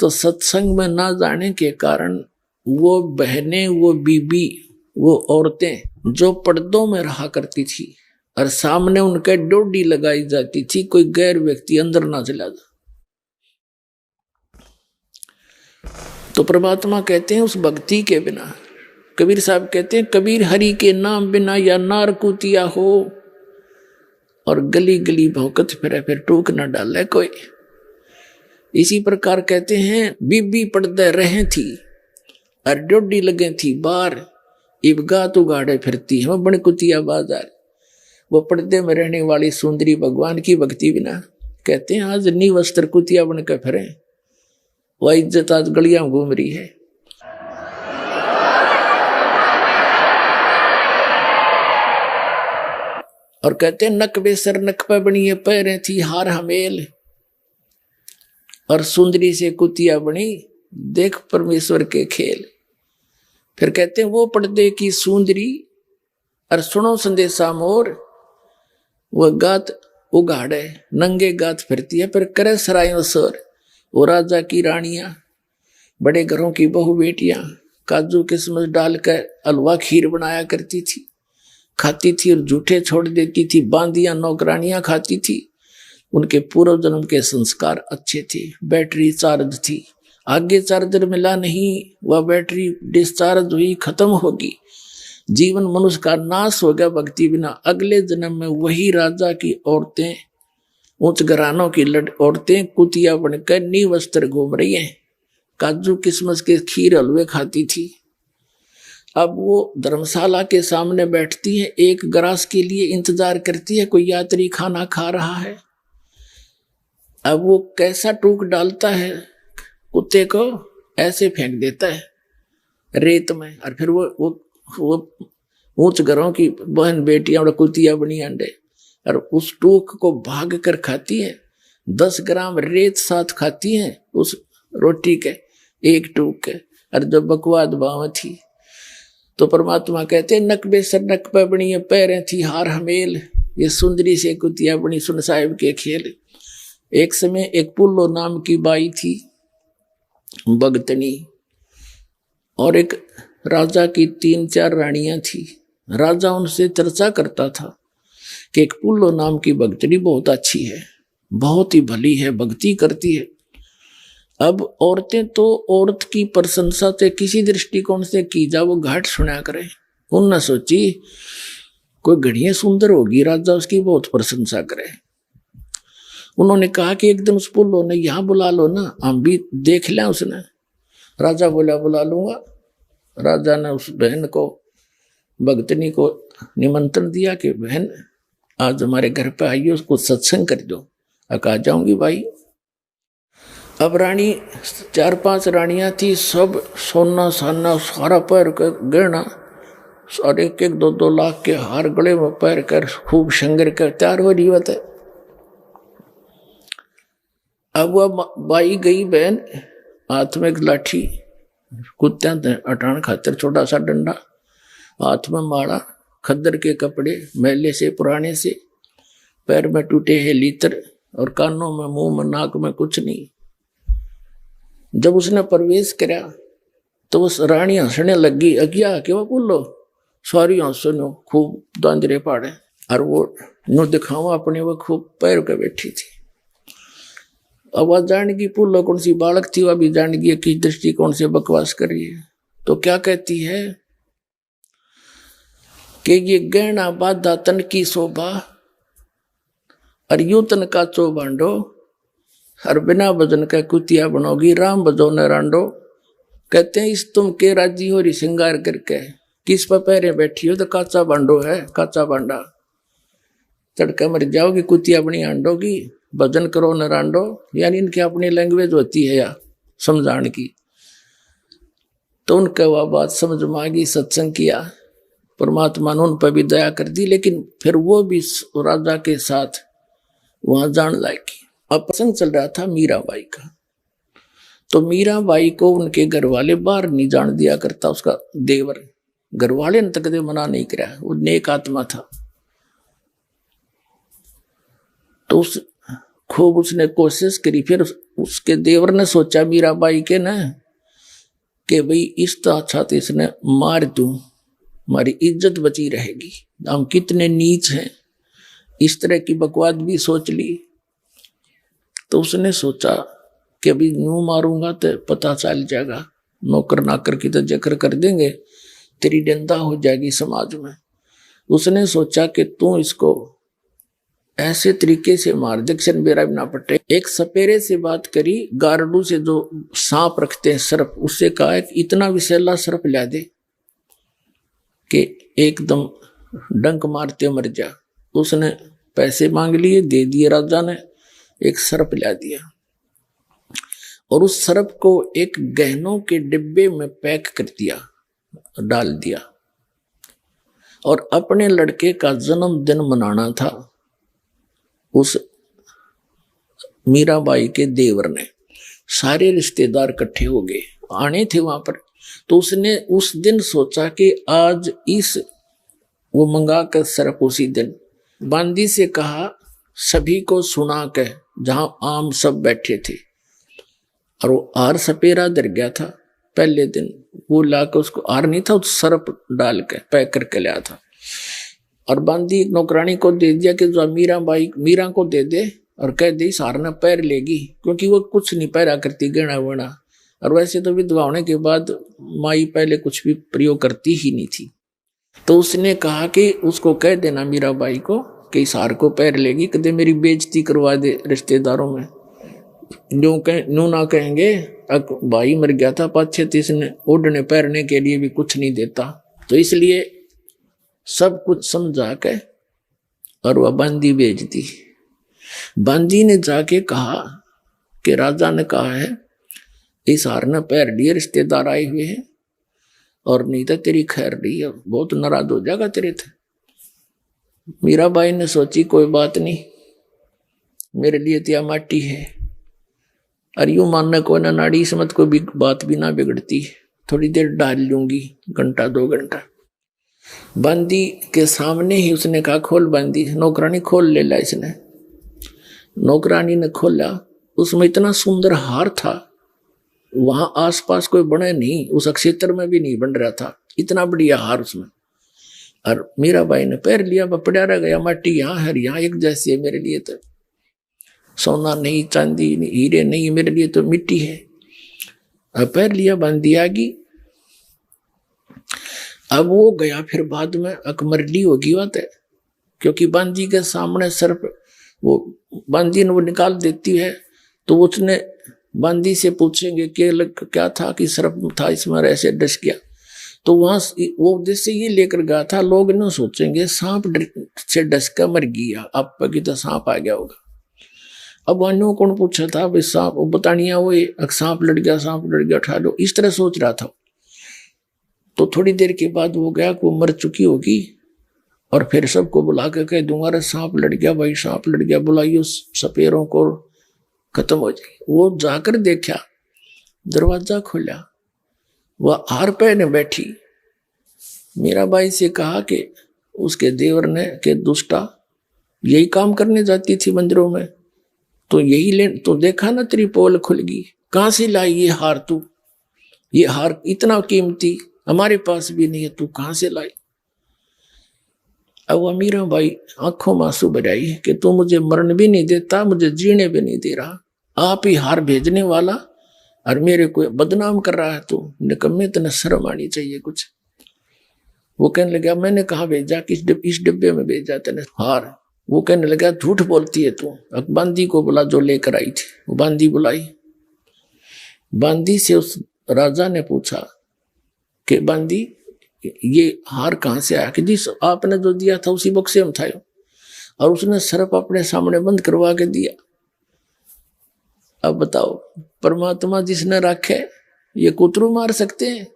तो सत्संग में ना जाने के कारण वो बहनें, वो बीबी, वो औरतें जो पर्दों में रहा करती थी और सामने उनके डोडी लगाई जाती थी, कोई गैर व्यक्ति अंदर ना चला जा। तो परमात्मा कहते हैं उस भक्ति के बिना, कबीर साहब कहते हैं कबीर हरि के नाम बिना या नार कुतिया हो और गली गली भौकत फिर टूक न डाले कोई। इसी प्रकार कहते हैं बीबी पर्दे रहे थी और डोडी लगे थी बाहर, इबगा तो गाड़े फिरती है बण कुतिया बाजार। वो पर्दे में रहने वाली सुंदरी भगवान की भक्ति बिना कहते हैं आज नी वस्त्र कुतिया बनकर फिरे, वह इज्जत आज गलियां में घूम रही है। और कहते हैं नक बेसर नक पे बनी पैरें थी हार हमेल, और सुंदरी से कुतिया बनी देख परमेश्वर के खेल। फिर कहते हैं वो पर्दे की सुंदरी और सुनो संदेशा मोर, वो गात उगाड़े नंगे गात फिरती है पर करे सरायों सर। वो राजा की रानियां, बड़े घरों की बहू बेटियां काजू किस्मत डालकर हलवा खीर बनाया करती थी, खाती थी और झूठे छोड़ देती थी। बांदियां नौकरानियां खाती थी, उनके पूर्व जन्म के संस्कार अच्छे थे। बैटरी चार्ज थी, आगे चार्जर मिला नहीं, वह बैटरी डिस्चार्ज हुई, खत्म होगी। जीवन मनुष्य का नाश हो गया भक्ति बिना। अगले जन्म में वही राजा की औरतें, उच्च घरानों की औरतें कुतिया बनकर नी वस्त्र घूम रही हैं, काजू किस्मस के खीर हलवे खाती थी। अब वो धर्मशाला के सामने बैठती है, एक ग्रास के लिए इंतजार करती है, कोई यात्री खाना खा रहा है। अब वो कैसा टूक डालता है कुत्ते को, ऐसे फेंक देता है रेत में, और फिर वो ऊंच घरों की बहन बेटियां और कुतिया बनी अंडे, और उस टूक को भाग कर खाती है। 10 ग्राम रेत साथ खाती है उस रोटी के एक टूक के, और जो बकवाद बाव थी। तो परमात्मा कहते हैं नक बेसर नक पे बनी पैरें थी हार हमेल, ये सुंदरी से कुतिया बनी सुन साहिब के खेल। एक समय एक पुल्लो नाम की बाई थी भगतनी, और एक राजा की 3-4 रानियां थी। राजा उनसे चर्चा करता था कि एक पुल्लो नाम की भगतनी बहुत अच्छी है, बहुत ही भली है, भक्ति करती है। अब औरतें तो औरत की प्रशंसा से किसी दृष्टिकोण से की जा वो घाट सुना करे। उनने सोची कोई घड़ियां सुंदर होगी, राजा उसकी बहुत प्रशंसा करे। उन्होंने कहा कि एक दिन उस पुल्लो ने यहाँ बुला लो ना, हम भी देख लें। उसने राजा बोला बुला लूंगा। राजा ने उस बहन को, भगतनी को निमंत्रण दिया कि बहन आज हमारे घर पे आइए, उसको सत्संग कर दो। आ जाऊंगी भाई। अब रानी 4-5 रानियां थी, सब सोना साना सारा पैर कर गहना और 1-1, 2-2 लाख के हार गले में पैर कर खूब शंगर कर तैयार हो रही होते। अब वह बाई गई बहन, हाथ में एक लाठी, कुत्ते हटाने खातिर छोटा सा डंडा, हाथ में माला, खद्दर के कपड़े मैले से पुराने से, पैर में टूटे हैं लीतर, और कानों में, मुंह में, नाक में कुछ नहीं। जब उसने प्रवेश किया तो उस रानी हंसने लगी, अज्ञा के वो बोलो सारी हंसनो खूब दांजरे पाड़े, और वो नो दिखावा अपने वो खूब पैर के बैठी थी। अब वह जान की पुल्लो कौन सी बालक थी, वह भी जान गई किस दृष्टिकोण से बकवास कर रही है। तो क्या कहती है कि ये गहना बाधा तन की शोभा और यूं तन का चौबांडो, और बिना भजन का कुतिया बनोगी राम भजो न रांडो। कहते हैं इस तुम के राजी हो रही श्रृंगार करके, किस पर पैरे बैठी हो तो काचा बांडो है, काचा बांडा, तड़का मर जाओगी, कुतिया बनी आंडोगी, भजन करो न रांडो। यानी इनकी अपनी लैंग्वेज होती है या समझाने की। तो उनका वह बात समझ में आ गई, सत्संग किया, परमात्मा ने उन पर भी दया कर दी। लेकिन फिर वो भी राजा के साथ वहां जान लायकी। अब प्रसंग चल रहा था मीराबाई का। तो मीराबाई को उनके घर वाले बाहर नहीं जान दिया करता, उसका देवर। घर वाले ने तक मना नहीं करा, वो नेक आत्मा था। तो खूब उसने कोशिश करी। फिर उसके देवर ने सोचा मीराबाई के ना कि भाई इस तो अच्छा तो इसने मार दूं, हमारी इज्जत बची रहेगी, हम कितने नीच हैं। इस तरह की बकवास भी सोच ली। तो उसने सोचा कि अभी यूं मारूंगा तो पता चल जाएगा, नौकर नाकर की तो जिक्र कर देंगे, तेरी निंदा हो जाएगी समाज में। उसने सोचा कि तू इसको ऐसे तरीके से मार दे कि मेरा भी ना पटे। एक सपेरे से बात करी, गारडू से जो सांप रखते हैं सर्प, उससे कहा है कि इतना विषैला सर्प ला दे कि एकदम डंक मारते मर जा। उसने पैसे मांग लिए, दे दिए राजा ने, एक सर्प ला दिया और उस सर्प को एक गहनों के डिब्बे में पैक कर दिया, डाल दिया। और अपने लड़के का जन्मदिन मनाना था उस मीराबाई के देवर ने। सारे रिश्तेदार इकट्ठे हो गए, आने थे वहां पर। तो उसने उस दिन सोचा कि आज वो मंगा कर सर्प उसी दिन बांदी से कहा, सभी को सुना के, जहां आम सब बैठे थे। और वो आर सपेरा डर गया था पहले दिन, वो लाकर उसको आर नहीं था, उस सर्प डाल के पैक करके लाया था। और बांदी नौकरानी को दे दिया कि जो मीरा को दे दे और कह दे इस हार न पैर लेगी, क्योंकि वो कुछ नहीं पैरा करती गहना वहना। और वैसे तो विधवा होने के बाद माई पहले कुछ भी प्रयोग करती ही नहीं थी। तो उसने कहा कि उसको कह देना मीराबाई को कि इस हार को पैर लेगी, कदे मेरी बेइज्जती करवा दे रिश्तेदारों में। न्यू ना कहेंगे भाई मर गया था पाछे, तो इसने ओढ़ने पैरने के लिए भी कुछ नहीं देता। तो इसलिए सब कुछ समझा के और वह बांदी भेज दी। बांदी ने जाके कहा कि राजा ने कहा है इस हार ने पैर लिए, रिश्तेदार आए हुए हैं, और नहीं तो तेरी खैर नहीं है, बहुत नाराज हो जाएगा तेरे थे। मीराबाई ने सोची कोई बात नहीं, मेरे लिए तो माटी है। और यूं मानने को ना नाड़ी समझ कोई भी बात भी ना बिगड़ती, थोड़ी देर डाल लूंगी, घंटा 2 घंटा। बांदी के सामने ही उसने कहा खोल बांदी। नौकरानी खोल ले ला। इसने नौकरानी ने खोला, उसमें इतना सुंदर हार था, वहां आसपास कोई बने नहीं, उस क्षेत्र में भी नहीं बन रहा था, इतना बढ़िया हार उसमें। और मीराबाई ने पैर लिया, पड़ा रह गया, माटी यहाँ है यहाँ एक जैसी है, मेरे लिए तो सोना नहीं, चांदी नहीं, हीरे नहीं, मेरे लिए तो मिट्टी है। अब पैर लिया, बांदी आ गई। अब वो गया, फिर बाद में अकमरली होगी बात है, क्योंकि बांदी के सामने सर्प, वो बांदी ने वो निकाल देती है, तो उसने बांदी से पूछेंगे कि क्या था कि सर्प था इसमें ऐसे डस गया। तो वहां वो उद्देश्य ये लेकर गया था, लोग न सोचेंगे सांप से डस कर मर गया, आप की तो सांप आ गया होगा। अब अन्यों कौन पूछा था भाई सांप, वो बतानिया वो सांप लड़ गया, सांप लड़ गया, उठा लो, इस तरह सोच रहा था। तो थोड़ी देर के बाद वो गया कि वो मर चुकी होगी, और फिर सबको बुला के कह दूंगा अरे सांप लड़ गया भाई, सांप लड़ गया, बुलाइयो सपेरों को, खत्म हो जाए। वो जाकर देखा, दरवाजा खोला, वह हार पहने बैठी। मीराबाई से कहा कि उसके देवर ने कि दुष्टा यही काम करने जाती थी मंदिरों में, तो यही ले, तो देखा ना तेरी पोल खुल गई, कहां से लाई ये हार तू, ये हार इतना कीमती हमारे पास भी नहीं है, तू कहां से लाई। अब मीराबाई आंखों में आंसू भराई कि तू मुझे मरण भी नहीं देता, मुझे जीने भी नहीं दे रहा, आप ही हार भेजने वाला और मेरे को बदनाम कर रहा है, तू निकम्मे, तने शर्म आनी चाहिए कुछ। वो कहने लगा मैंने कहा भेजा, इस डिब्बे में भेजा तेने हार। वो कहने लगा झूठ बोलती है तू। बांदी को बोला जो लेकर आई थी, वो बांदी बुलाई। बांदी से उस राजा ने पूछा कि बांदी ये हार कहां से आया, कि जिस आपने जो दिया था उसी बक्से में था, और उसने सर्प अपने सामने बंद करवा के दिया। अब बताओ, परमात्मा जिसने रखे ये कुतरू मार सकते हैं?